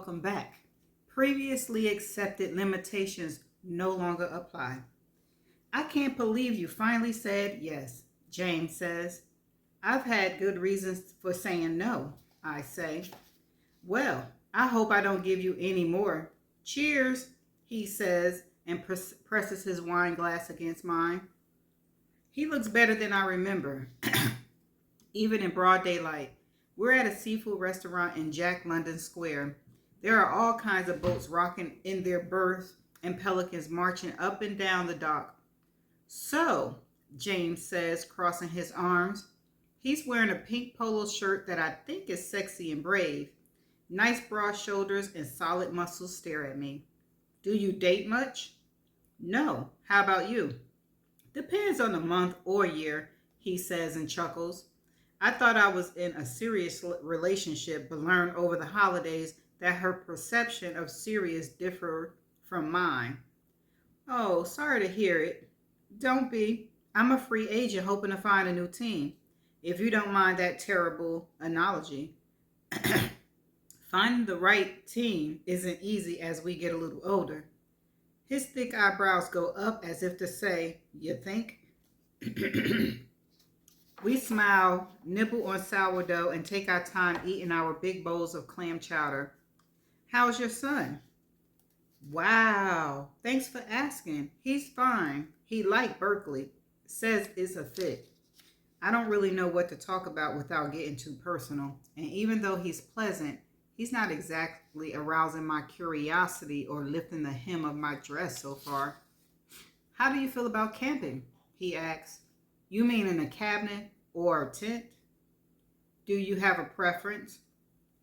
welcome back. Previously accepted limitations no longer apply. I can't believe you finally said yes, James says. I've had good reasons for saying no, I say. Well, I hope I don't give you any more. Cheers, he says and presses his wine glass against mine. He looks better than I remember, even in broad daylight. We're at a seafood restaurant in Jack London Square. There are all kinds of boats rocking in their berths and pelicans marching up and down the dock. So, James says, crossing his arms. He's wearing a pink polo shirt that I think is sexy and brave. Nice broad shoulders and solid muscles stare at me. Do you date much? No. How about you? Depends on the month or year, he says and chuckles. I thought I was in a serious relationship, but learned over the holidays that her perception of serious differed from mine. Oh, sorry to hear it. Don't be. I'm a free agent hoping to find a new team, if you don't mind that terrible analogy. Finding the right team isn't easy as we get a little older. His thick eyebrows go up as if to say, you think? We smile, nibble on sourdough, and take our time eating our big bowls of clam chowder. How's your son? Wow, thanks for asking. He's fine. He liked Berkeley. Says it's a fit. I don't really know what to talk about without getting too personal. And even though he's pleasant, he's not exactly arousing my curiosity or lifting the hem of my dress so far. How do you feel about camping? He asks. You mean in a cabin or a tent? Do you have a preference?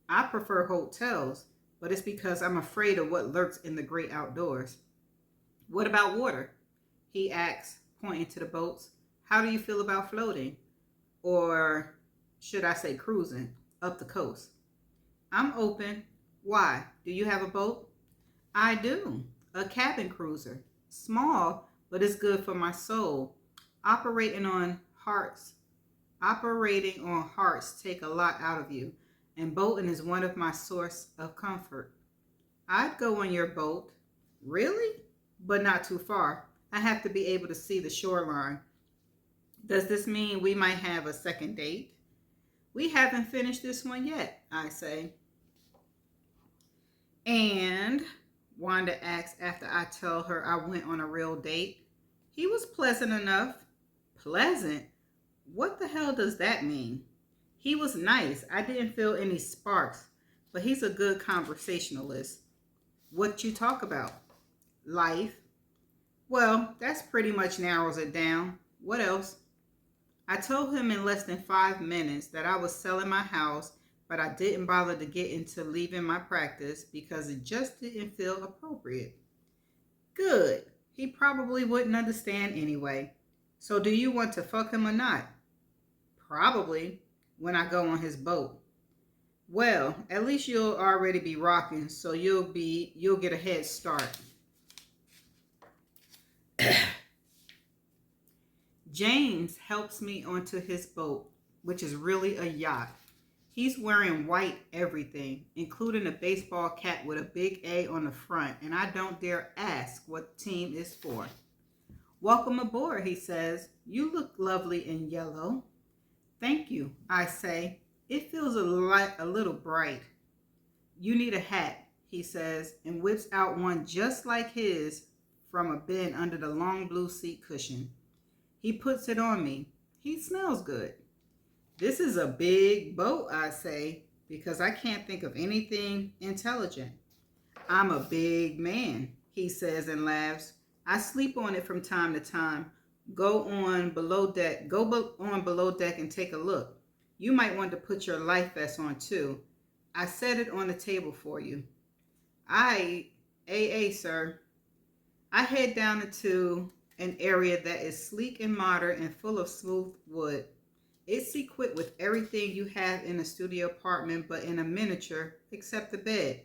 I prefer hotels, but it's because I'm afraid of what lurks in the great outdoors. What about water? He asks, pointing to the boats. How do you feel about floating? Or should I say cruising up the coast? I'm open. Why? Do you have a boat? I do. A cabin cruiser. Small, but it's good for my soul. Operating on hearts take a lot out of you, and boating is one of my source of comfort. I'd go on your boat. Really? But not too far. I have to be able to see the shoreline. Does this mean we might have a second date? We haven't finished this one yet, I say. And Wanda asks after I tell her I went on a real date. He was pleasant enough. Pleasant? What the hell does that mean? He was nice. I didn't feel any sparks, but he's a good conversationalist. What you talk about? Life. Well, that's pretty much narrows it down. What else? I told him in less than 5 minutes that I was selling my house, but I didn't bother to get into leaving my practice because it just didn't feel appropriate. Good. He probably wouldn't understand anyway. So do you want to fuck him or not? Probably, when I go on his boat. Well, at least you'll already be rocking, so you'll get a head start. James helps me onto his boat, which is really a yacht. He's wearing white everything, including a baseball cap with a big A on the front, and I don't dare ask what the team is for. Welcome aboard, he says. You look lovely in yellow. Thank you, I say. It feels a little bright. You need a hat, he says, and whips out one just like his from a bin under the long blue seat cushion. He puts it on me. He smells good. This is a big boat, I say, because I can't think of anything intelligent. I'm a big man, he says and laughs. I sleep on it from time to time. Go on below deck and take a look. You might want to put your life vest on too. I set it on the table for you. Sir. I head down into an area that is sleek and modern and full of smooth wood. It's equipped with everything you have in a studio apartment, but in a miniature, except the bed.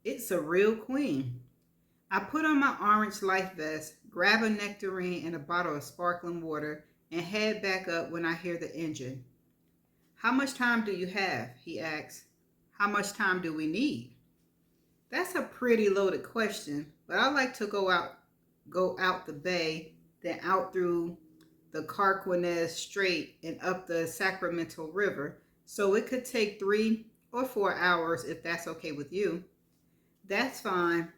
It's a real queen. I put on my orange life vest, grab a nectarine and a bottle of sparkling water, and head back up when I hear the engine. How much time do you have? He asks. How much time do we need? That's a pretty loaded question, but I like to go out the bay, then out through the Carquinez Strait and up the Sacramento River. So it could take 3 or 4 hours if that's okay with you. That's fine.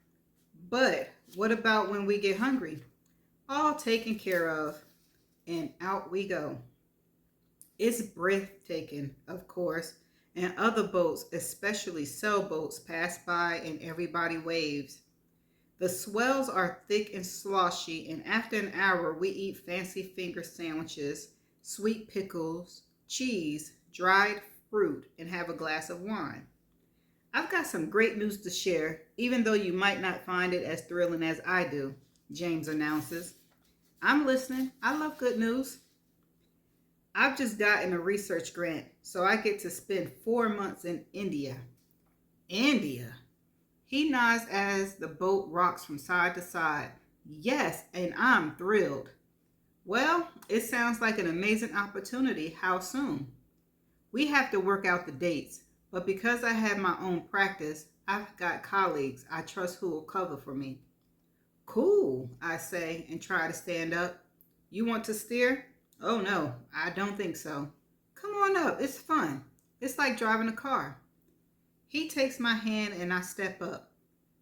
But what about when we get hungry? All taken care of, and out we go. It's breathtaking, of course, and other boats, especially sailboats, pass by and everybody waves. The swells are thick and sloshy, and after an hour, we eat fancy finger sandwiches, sweet pickles, cheese, dried fruit, and have a glass of wine. I've got some great news to share, even though you might not find it as thrilling as I do, James announces. I'm listening. I love good news. I've just gotten a research grant, so I get to spend 4 months in India. India? He nods as the boat rocks from side to side. Yes, and I'm thrilled. Well, it sounds like an amazing opportunity. How soon? We have to work out the dates, but because I have my own practice, I've got colleagues I trust who will cover for me. Cool, I say and try to stand up. You want to steer? Oh no, I don't think so. Come on up, it's fun. It's like driving a car. He takes my hand and I step up.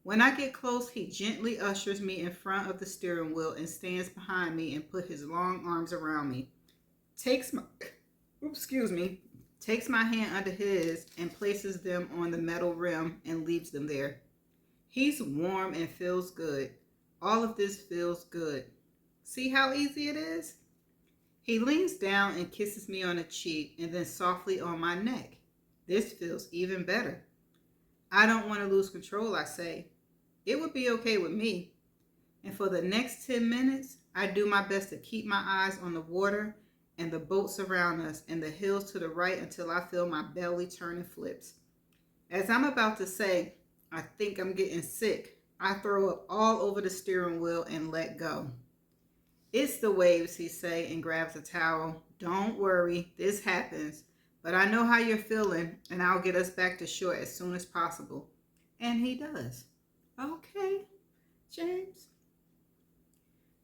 When I get close, he gently ushers me in front of the steering wheel and stands behind me and put his long arms around me. Takes my excuse me, takes my hand under his and places them on the metal rim and leaves them there. He's warm and feels good. All of this feels good. See how easy it is? He leans down and kisses me on the cheek and then softly on my neck. This feels even better. I don't want to lose control, I say. It would be okay with me. And for the next 10 minutes, I do my best to keep my eyes on the water and the boats around us and the hills to the right until I feel my belly turning flips. As I'm about to say, I think I'm getting sick, I throw up all over the steering wheel and let go. It's the waves, he says and grabs a towel. Don't worry, this happens. But I know how you're feeling, and I'll get us back to shore as soon as possible. And he does. Okay, James.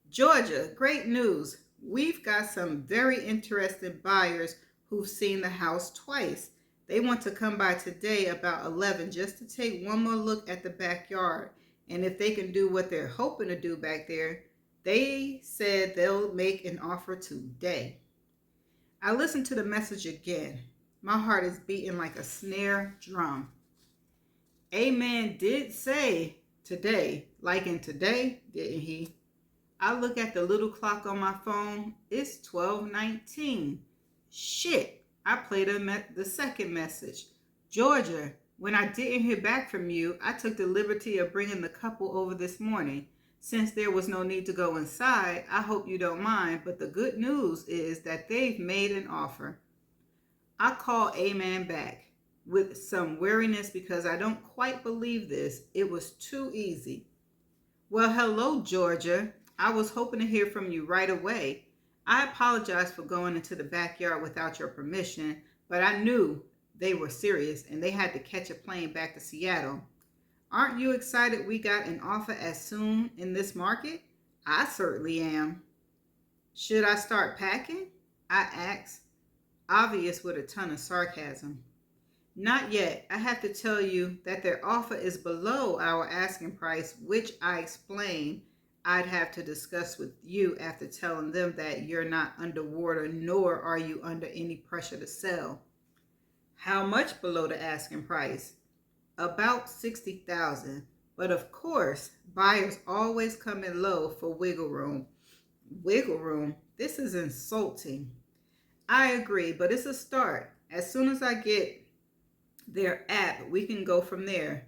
Georgia, great news. We've got some very interested buyers who've seen the house twice. They want to come by today about 11 just to take one more look at the backyard. And if they can do what they're hoping to do back there, they said they'll make an offer today. I listened to the message again. My heart is beating like a snare drum. Amen did say today, like in today, didn't he? I look at the little clock on my phone. It's 12:19. Shit, I played the second message. Georgia, when I didn't hear back from you, I took the liberty of bringing the couple over this morning. Since there was no need to go inside, I hope you don't mind, but the good news is that they've made an offer. I call Amen back with some weariness because I don't quite believe this. It was too easy. Well, hello, Georgia. I was hoping to hear from you right away. I apologize for going into the backyard without your permission, but I knew they were serious and they had to catch a plane back to Seattle. Aren't you excited we got an offer as soon in this market? I certainly am. Should I start packing? I asked, obvious with a ton of sarcasm. Not yet. I have to tell you that their offer is below our asking price, which I explained I'd have to discuss with you after telling them that you're not underwater, nor are you under any pressure to sell. How much below the asking price? About 60,000. But of course, buyers always come in low for wiggle room. Wiggle room? This is insulting. I agree, but it's a start. As soon as I get their app, we can go from there.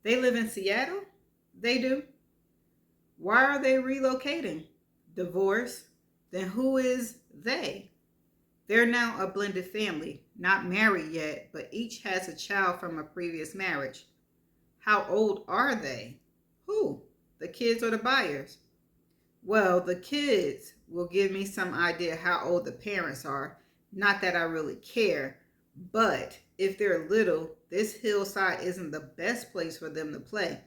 They live in Seattle? They do. Why are they relocating? Divorce? Then who is they? They're now a blended family, not married yet, but each has a child from a previous marriage. How old are they? Who? The kids or the buyers? Well, the kids will give me some idea how old the parents are. Not that I really care, but if they're little, this hillside isn't the best place for them to play.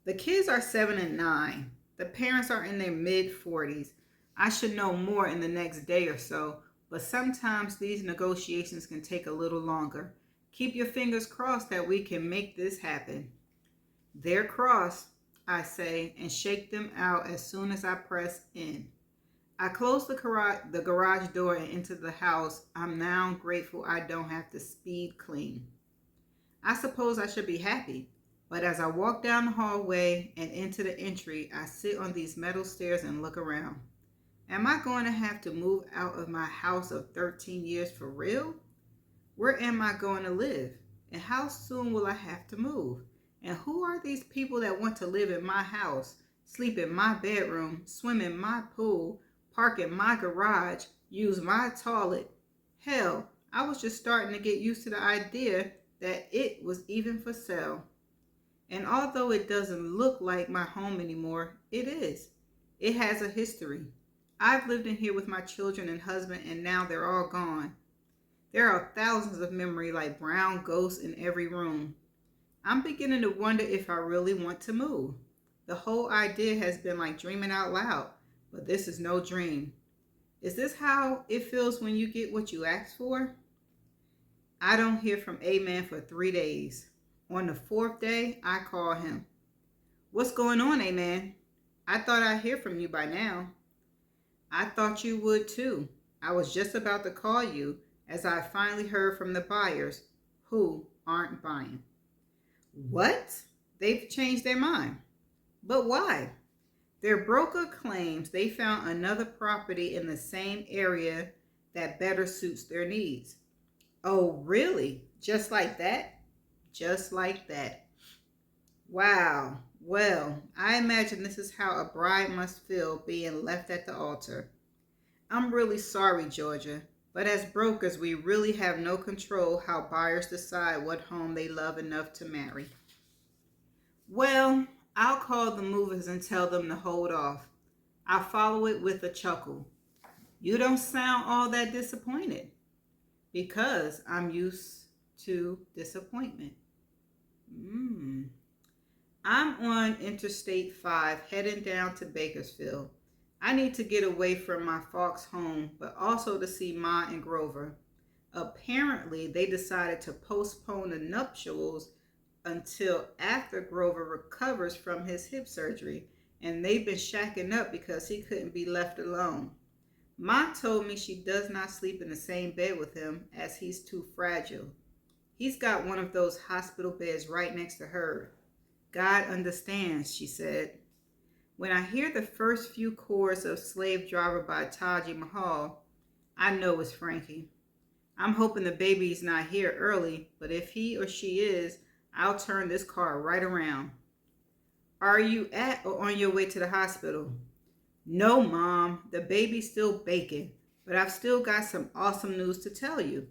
The kids are 7 and 9. The parents are in their mid-40s. I should know more in the next day or so, but sometimes these negotiations can take a little longer. Keep your fingers crossed that we can make this happen. They're crossed, I say, and shake them out as soon as I press in. I close the garage door and enter the house. I'm now grateful I don't have to speed clean. I suppose I should be happy, but as I walk down the hallway and into the entry, I sit on these metal stairs and look around. Am I going to have to move out of my house of 13 years for real? Where am I going to live? And how soon will I have to move? And who are these people that want to live in my house, sleep in my bedroom, swim in my pool, park in my garage, use my toilet? Hell, I was just starting to get used to the idea that it was even for sale. And although it doesn't look like my home anymore, it is. It has a history. I've lived in here with my children and husband, and now they're all gone. There are thousands of memories like brown ghosts in every room. I'm beginning to wonder if I really want to move. The whole idea has been like dreaming out loud, but this is no dream. Is this how it feels when you get what you asked for? I don't hear from A-Man for 3 days. On the 4th day, I call him. What's going on, A-Man? I thought I'd hear from you by now. I thought you would too. I was just about to call you as I finally heard from the buyers who aren't buying. What? They've changed their mind. But why? Their broker claims they found another property in the same area that better suits their needs. Oh, really? Just like that? Just like that. Wow. Well, I imagine this is how a bride must feel being left at the altar. I'm really sorry, Georgia, but as brokers, we really have no control how buyers decide what home they love enough to marry. Well, I'll call the movers and tell them to hold off. I'll follow it with a chuckle. You don't sound all that disappointed. Because I'm used to disappointment. I'm on Interstate 5 heading down to Bakersfield. I need to get away from my Fox home, but also to see Ma and Grover. Apparently, they decided to postpone the nuptials until after Grover recovers from his hip surgery, and they've been shacking up because he couldn't be left alone. Ma told me she does not sleep in the same bed with him as he's too fragile. He's got one of those hospital beds right next to her. God understands, she said. When I hear the first few chords of Slave Driver by Taji Mahal, I know it's Frankie. I'm hoping the baby's not here early, but if he or she is, I'll turn this car right around. Are you at or on your way to the hospital? No, Mom, the baby's still baking, but I've still got some awesome news to tell you.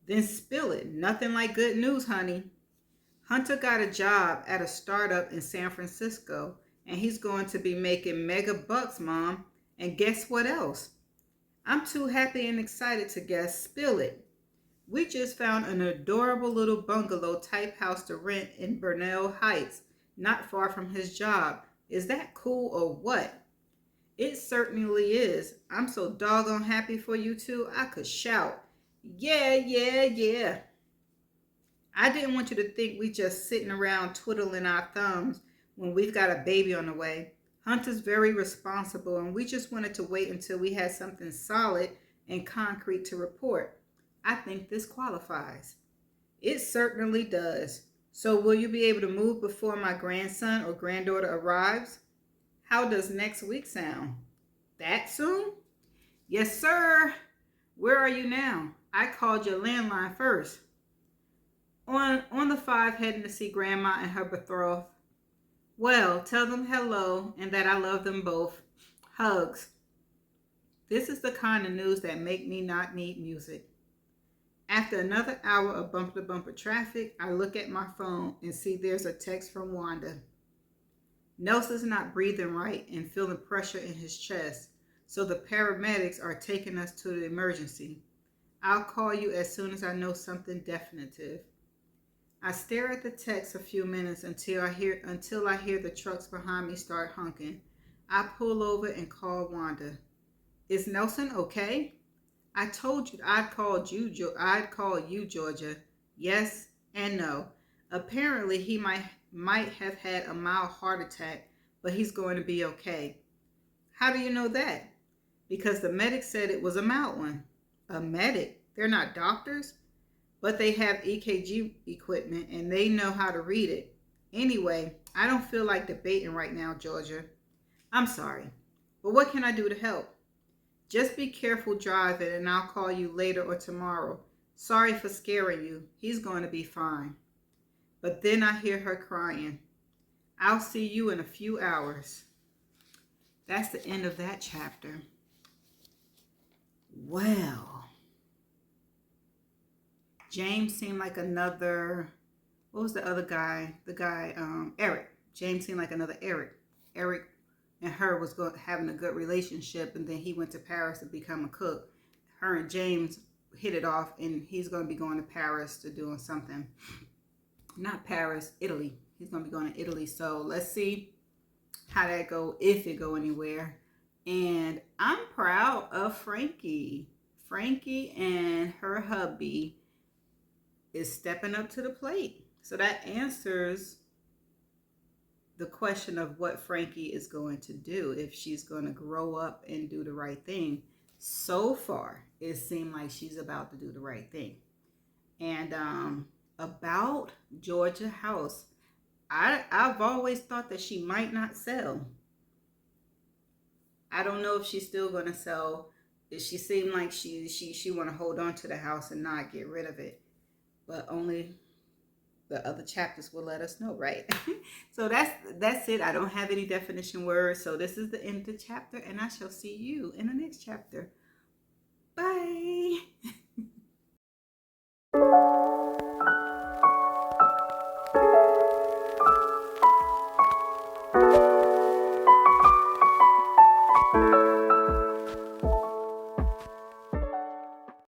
Then spill it. Nothing like good news, honey. Hunter got a job at a startup in San Francisco, and he's going to be making mega bucks, Mom. And guess what else? I'm too happy and excited to guess. Spill it. We just found an adorable little bungalow type house to rent in Burnell Heights, not far from his job. Is that cool or what? It certainly is. I'm so doggone happy for you two, I could shout, yeah, yeah, yeah. I didn't want you to think we just sitting around twiddling our thumbs when we've got a baby on the way. Hunter's very responsible, and we just wanted to wait until we had something solid and concrete to report. I think this qualifies. It certainly does. So will you be able to move before my grandson or granddaughter arrives? How does next week sound? That soon? Yes, sir. Where are you now? I called your landline first. On the 5 heading to see Grandma and her betrothed. Well, tell them hello and that I love them both. Hugs. This is the kind of news that make me not need music. After another hour of bumper-to-bumper traffic, I look at my phone and see there's a text from Wanda. Nelson's not breathing right and feeling pressure in his chest, so the paramedics are taking us to the emergency. I'll call you as soon as I know something definitive. I stare at the text a few minutes until I hear the trucks behind me start honking. I pull over and call Wanda. Is Nelson okay? I told you I'd call you, Georgia. Yes and no. Apparently he might have had a mild heart attack, but he's going to be okay. How do you know that? Because the medic said it was a mild one. A medic? They're not doctors, but they have EKG equipment and they know how to read it. Anyway, I don't feel like debating right now, Georgia. I'm sorry, but what can I do to help? Just be careful driving and I'll call you later or tomorrow. Sorry for scaring you. He's going to be fine. But then I hear her crying. I'll see you in a few hours. That's the end of that chapter. Well, James seemed like another, what was the other guy? The guy, Eric. James seemed like another Eric. Eric and her was having a good relationship, and then he went to Paris to become a cook. Her and James hit it off, and he's going to be going to Paris to doing something. Not Paris, Italy. He's going to be going to Italy. So let's see how that go, if it go anywhere. And I'm proud of Frankie. Frankie and her hubby is stepping up to the plate. So that answers the question of what Frankie is going to do, if she's going to grow up and do the right thing. So far, it seemed like she's about to do the right thing. And about Georgia House, I've always thought that she might not sell. I don't know if she's still going to sell. She seemed like she want to hold on to the house and not get rid of it. But only the other chapters will let us know, right? So that's it. I don't have any definition words. So this is the end of the chapter, and I shall see you in the next chapter. Bye.